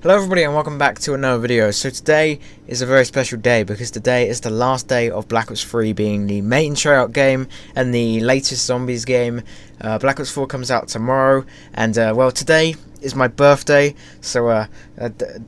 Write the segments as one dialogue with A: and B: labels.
A: Hello everybody and welcome back to another video. So today is a very special day because today is the last day of Black Ops 3 being the main tryout game and the latest zombies game. Black Ops 4 comes out tomorrow and well, today is my birthday, so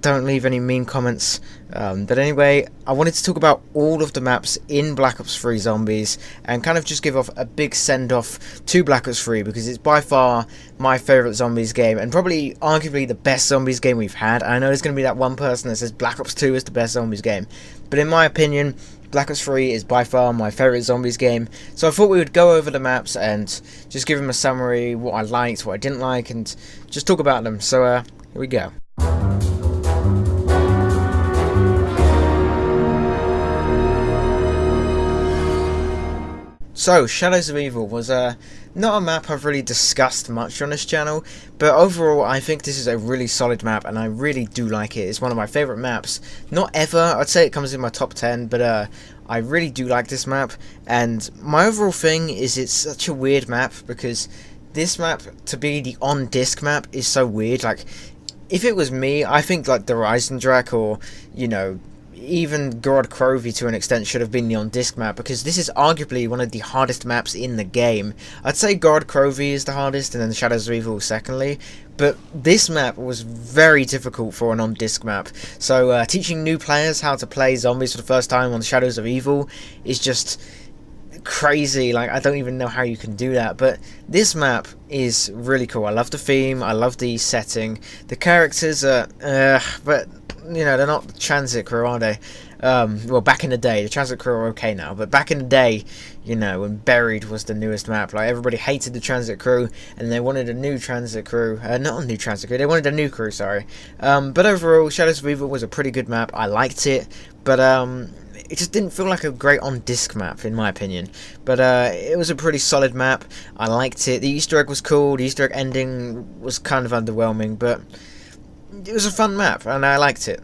A: don't leave any mean comments. But anyway, I wanted to talk about all of the maps in Black Ops 3 Zombies and kind of just give off a big send-off to Black Ops 3 because it's by far my favourite zombies game and probably arguably the best zombies game we've had. And I know there's going to be that one person that says Black Ops 2 is the best zombies game, but in my opinion, Black Ops 3 is by far my favourite zombies game, so I thought we would go over the maps and just give them a summary, what I liked, what I didn't like, and just talk about them. So here we go. So, Shadows of Evil was not a map I've really discussed much on this channel, but overall I think this is a really solid map and I really do like it. It's one of my favourite maps. Not ever, I'd say it comes in my top 10, but I really do like this map. And my overall thing is it's such a weird map because this map, to be the on-disc map, is so weird. Like, if it was me, I think like the Eisendrache or, you know, even God Crovey to an extent should have been the on-disc map because this is arguably one of the hardest maps in the game. I'd say God Crovey is the hardest and then Shadows of Evil secondly, but this map was very difficult for an on-disc map. So teaching new players how to play zombies for the first time on Shadows of Evil is just crazy. Like, I don't even know how you can do that, but this map is really cool. I love the theme, I love the setting, the characters are but you know, they're not the transit crew, are they? Well, back in the day, the transit crew are okay now, but back in the day, you know, when Buried was the newest map, like, everybody hated the transit crew, and they wanted a new transit crew, not a new transit crew, they wanted a new crew, sorry. But overall, Shadows of Evil was a pretty good map, I liked it, but, it just didn't feel like a great on-disc map, in my opinion. But it was a pretty solid map, I liked it, the Easter egg was cool, the Easter egg ending was kind of underwhelming, but it was a fun map, and I liked it.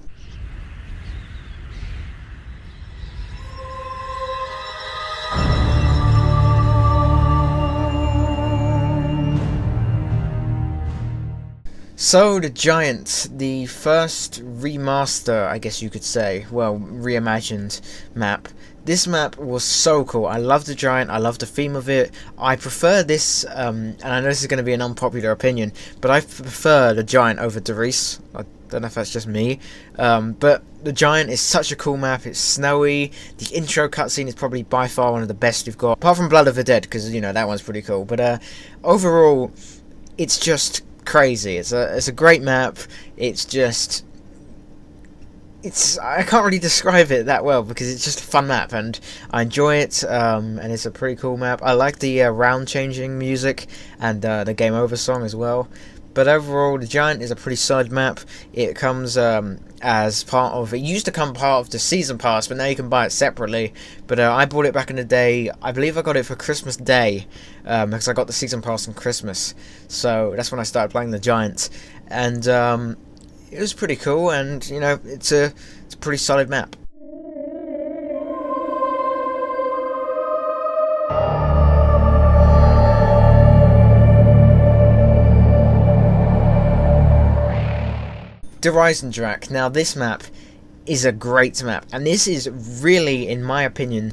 A: So, the Giant, the first remaster, I guess you could say, well, reimagined map. This map was so cool. I love the Giant, I love the theme of it. I prefer this, and I know this is going to be an unpopular opinion, but I prefer the Giant over Darius. I don't know if that's just me, but the Giant is such a cool map. It's snowy. The intro cutscene is probably by far one of the best we've got, apart from Blood of the Dead, because, you know, that one's pretty cool. But overall, it's just crazy. It's a great map. I can't really describe it that well because it's just a fun map and I enjoy it, and it's a pretty cool map. I like the round changing music and the game over song as well. But overall, the Giant is a pretty solid map. It comes as part of, it used to come part of the season pass, but now you can buy it separately. But I bought it back in the day. I believe I got it for Christmas Day, because I got the season pass on Christmas. So that's when I started playing the Giant, and it was pretty cool. And you know, it's a pretty solid map. The Eisendrache. Now this map is a great map, and this is really, in my opinion,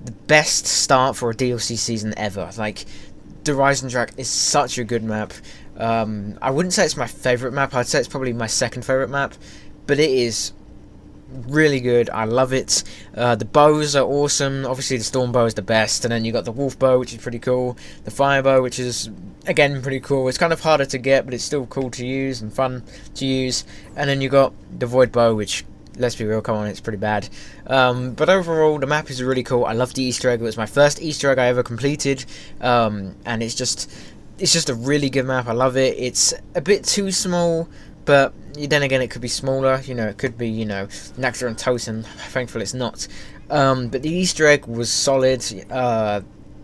A: the best start for a DLC season ever. Like, the Eisendrache is such a good map. I wouldn't say it's my favourite map, I'd say it's probably my second favourite map, but it is really good. I love it. The bows are awesome. Obviously the storm bow is the best, and then you got the wolf bow, which is pretty cool, the fire bow, which is again pretty cool. It's kind of harder to get, but it's still cool to use and fun to use. And then you got the void bow, which, let's be real, come on, it's pretty bad. But overall, the map is really cool. I love the Easter egg. It was my first Easter egg I ever completed, and it's just a really good map. I love it. It's a bit too small, but then again, it could be smaller. You know, it could be, you know, Nectar and Totem. Thankfully, it's not. But the Easter egg was solid.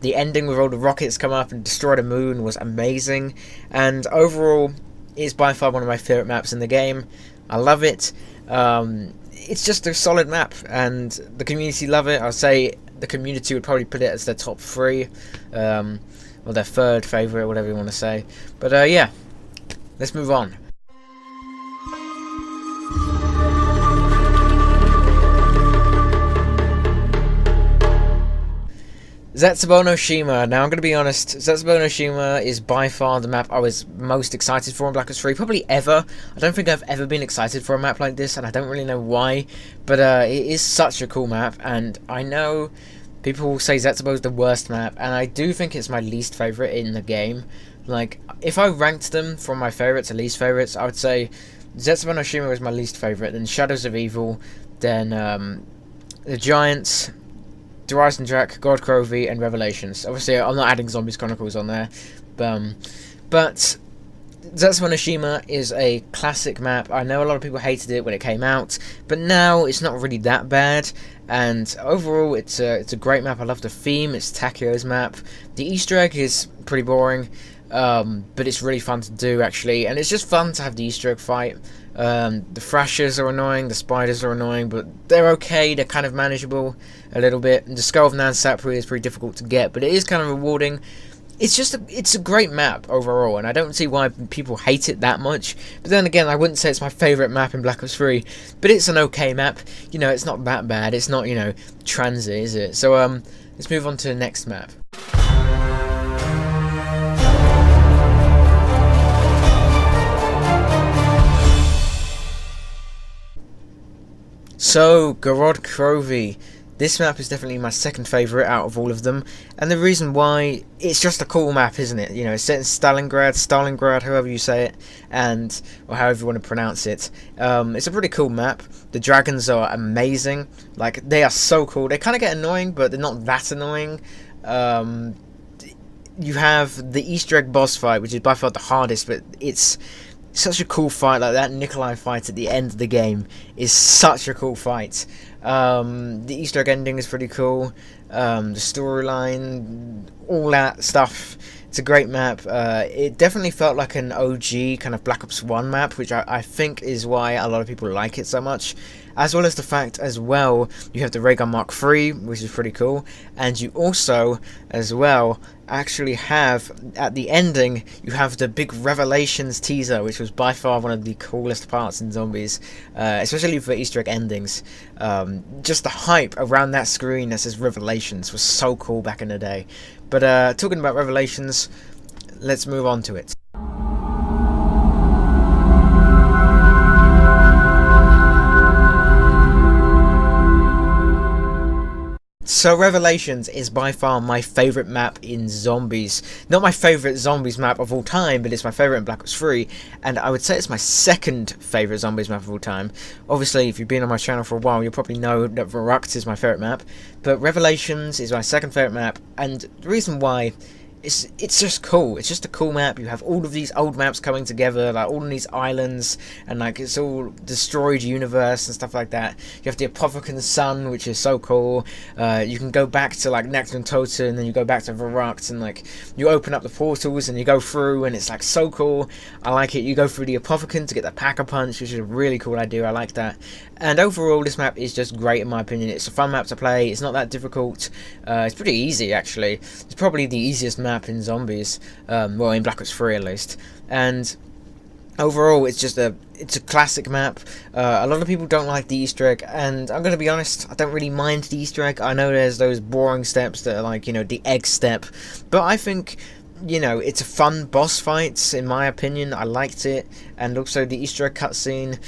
A: The ending with all the rockets come up and destroy the moon was amazing. And overall, it's by far one of my favourite maps in the game. I love it. It's just a solid map, and the community love it. I'd say the community would probably put it as their top 3. Or their third favourite, whatever you want to say. But yeah, let's move on. Zetsubou No Shima. Now, I'm going to be honest, Zetsubou No Shima is by far the map I was most excited for in Black Ops 3, probably ever. I don't think I've ever been excited for a map like this, and I don't really know why, but it is such a cool map, and I know people will say Zetsubou is the worst map, and I do think it's my least favourite in the game. Like, if I ranked them from my favourites to least favourites, I would say Zetsubou No Shima was my least favourite, then Shadows of Evil, then the Giants, Eisendrache, God Crovey, and Revelations. Obviously, I'm not adding Zombies Chronicles on there, but Zetsubou No Shima is a classic map. I know a lot of people hated it when it came out, but now it's not really that bad. And overall, it's a great map. I love the theme. It's Takio's map. The Easter egg is pretty boring, but it's really fun to do actually, and it's just fun to have the Easter egg fight. The thrashers are annoying, the spiders are annoying, but they're okay, they're kind of manageable a little bit. And the Skull of Nan Sapri is pretty difficult to get, but it is kind of rewarding. It's a great map overall, and I don't see why people hate it that much. But then again, I wouldn't say it's my favourite map in Black Ops 3, but it's an okay map. You know, it's not that bad, it's not, you know, transit, is it? So, let's move on to the next map. So, God Crovey. This map is definitely my second favourite out of all of them, and the reason why, it's just a cool map, isn't it? You know, it's set in Stalingrad, however you say it, and, or however you want to pronounce it. It's a pretty cool map. The dragons are amazing. Like, they are so cool. They kind of get annoying, but they're not that annoying. You have the Easter egg boss fight, which is by far the hardest, but it's such a cool fight. Like that Nikolai fight at the end of the game is such a cool fight. The Easter egg ending is pretty cool. The storyline, all that stuff. It's a great map. It definitely felt like an OG kind of Black Ops 1 map, which I think is why a lot of people like it so much. As well as the fact as well, you have the Ray Gun Mark III, which is pretty cool. And you also, as well, actually have, at the ending, you have the big Revelations teaser, which was by far one of the coolest parts in Zombies, especially for Easter egg endings. Just the hype around that screen that says Revelations was so cool back in the day. But talking about Revelations, let's move on to it. So Revelations is by far my favourite map in Zombies. Not my favourite Zombies map of all time, but it's my favourite in Black Ops 3. And I would say it's my second favourite Zombies map of all time. Obviously, if you've been on my channel for a while, you'll probably know that Verrucht is my favourite map. But Revelations is my second favourite map. And the reason why, it's just cool. It's just a cool map. You have all of these old maps coming together, like all of these islands, and like it's all destroyed universe and stuff like that. You have the Apothecan Sun, which is so cool. You can go back to like Necton Toten, and then you go back to Verrucht, and like you open up the portals and you go through, and it's like so cool. I like it. You go through the Apothecan to get the Pack-a-Punch, which is a really cool idea. I like that. And overall, this map is just great in my opinion. It's a fun map to play. It's not that difficult. It's pretty easy actually. It's probably the easiest map in Zombies, well, in Black Ops 3 at least. And overall, it's a classic map. A lot of people don't like the Easter egg, and I'm gonna be honest, I don't really mind the Easter egg. I know there's those boring steps that are like, you know, the egg step, but I think, you know, it's a fun boss fight in my opinion. I liked it, and also the Easter egg cutscene.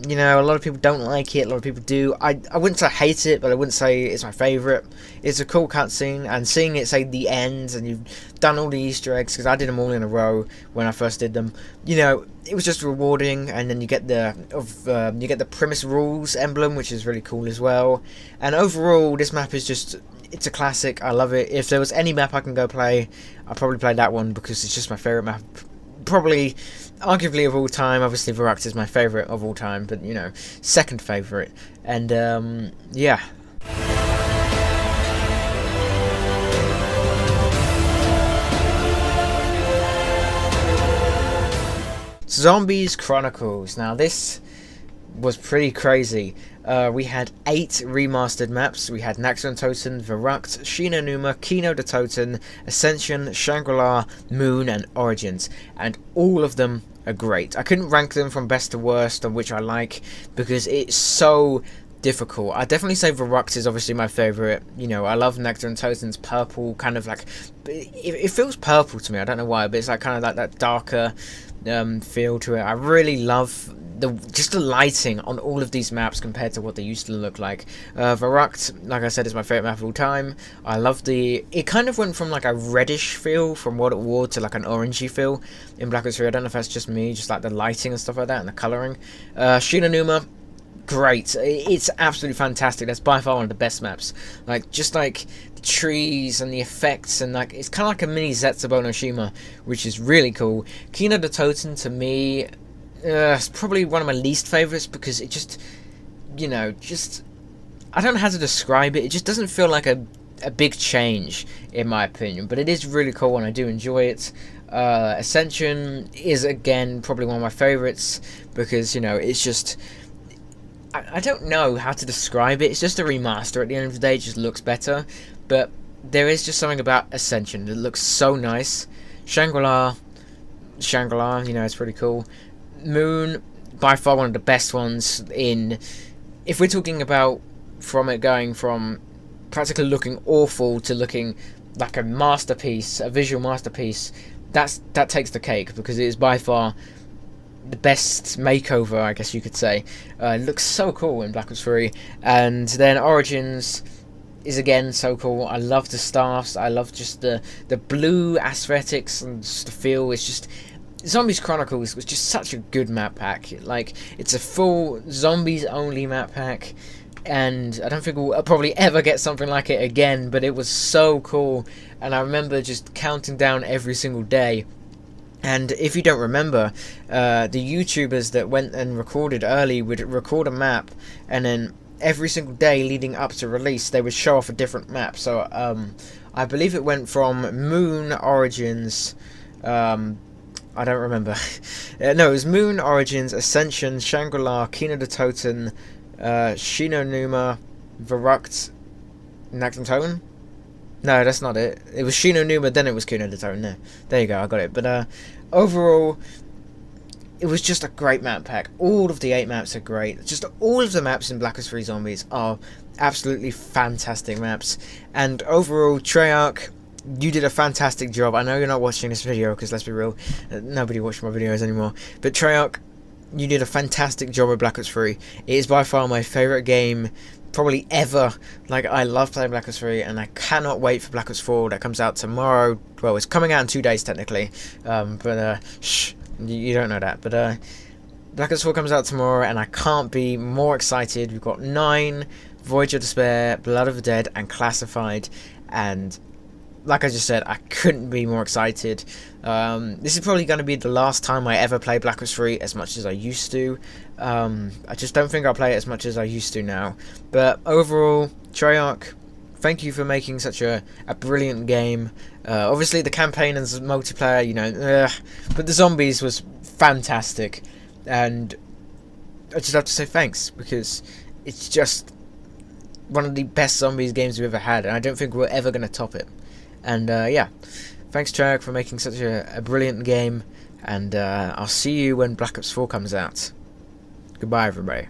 A: You know, a lot of people don't like it, a lot of people do. I wouldn't say I hate it, but I wouldn't say it's my favourite. It's a cool cutscene, and seeing it say the end, and you've done all the Easter eggs, because I did them all in a row when I first did them, you know, it was just rewarding. And then you get the Primus Rules emblem, which is really cool as well. And overall, this map is just, it's a classic. I love it. If there was any map I can go play, I'd probably play that one, because it's just my favourite map. Probably, arguably of all time. Obviously Verrucht is my favourite of all time, but you know, second favourite. And yeah. Zombies Chronicles. Now this was pretty crazy. We had 8 remastered maps. We had Naxxon Toten, Verrucht, Shino Numa, Kino de Toten, Ascension, Shangri-La, Moon, and Origins. And all of them are great. I couldn't rank them from best to worst, on which I like, because it's so difficult. I definitely say Verruct is obviously my favourite. You know, I love Nectar and Toten's purple, kind of like, it feels purple to me, I don't know why, but it's like kind of like that darker feel to it. I really love just the lighting on all of these maps compared to what they used to look like. Verruct, like I said, is my favourite map of all time. I love it kind of went from like a reddish feel from World at War to like an orangey feel in Black Ops 3. I don't know if that's just me, just like the lighting and stuff like that and the colouring. Shinonuma, great. It's absolutely fantastic. That's by far one of the best maps. Like, just like the trees and the effects, and like it's kind of like a mini Zetsubou No Shima, which is really cool. Kino the Toten, to me, it's probably one of my least favourites, because it just, you know, just, I don't know how to describe it. It just doesn't feel like a big change, in my opinion, but it is really cool and I do enjoy it. Ascension is, again, probably one of my favourites, because, you know, it's just, I don't know how to describe it. It's just a remaster at the end of the day. It just looks better. But there is just something about Ascension that looks so nice. Shangri-La, you know, it's pretty cool. Moon, by far one of the best ones in... If we're talking about from it going from practically looking awful to looking like a masterpiece, a visual masterpiece, that takes the cake, because it is by far the best makeover, I guess you could say. It looks so cool in Black Ops 3. And then Origins is again so cool. I love the staffs. I love just the blue aesthetics and just the feel. It's just... Zombies Chronicles was just such a good map pack. Like, it's a full zombies only map pack, and I don't think we'll probably ever get something like it again, but it was so cool. And I remember just counting down every single day. And if you don't remember, the YouTubers that went and recorded early would record a map, and then every single day leading up to release, they would show off a different map. So I believe it went from Moon, Origins, I don't remember. No, it was Moon, Origins, Ascension, Shangri-La, Kino the Toten, Shinonuma, Verruct, Nakton. No, that's not it. It was Shinonuma, then it was Kino the Toten. There you go, I got it. But overall, it was just a great map pack. All of the 8 maps are great. Just all of the maps in Black Ops 3 Zombies are absolutely fantastic maps. And overall, Treyarch, you did a fantastic job. I know you're not watching this video, because let's be real, nobody watches my videos anymore. But Treyarch, you did a fantastic job with Black Ops 3. It is by far my favourite game probably ever. Like, I love playing Black Ops 3, and I cannot wait for Black Ops 4 that comes out tomorrow. Well, it's coming out in 2 days technically, but shh, you don't know that. But Black Ops 4 comes out tomorrow, and I can't be more excited. We've got 9, Voyage of Despair, Blood of the Dead, and Classified, and like I just said, I couldn't be more excited. This is probably going to be the last time I ever play Black Ops 3 as much as I used to. I just don't think I'll play it as much as I used to now. But overall, Treyarch, thank you for making such a brilliant game. Obviously, the campaign and multiplayer, you know, but the zombies was fantastic. And I just have to say thanks, because it's just one of the best zombies games we've ever had, and I don't think we're ever going to top it. And yeah, thanks Treyarch for making such a brilliant game, and I'll see you when Black Ops 4 comes out. Goodbye everybody.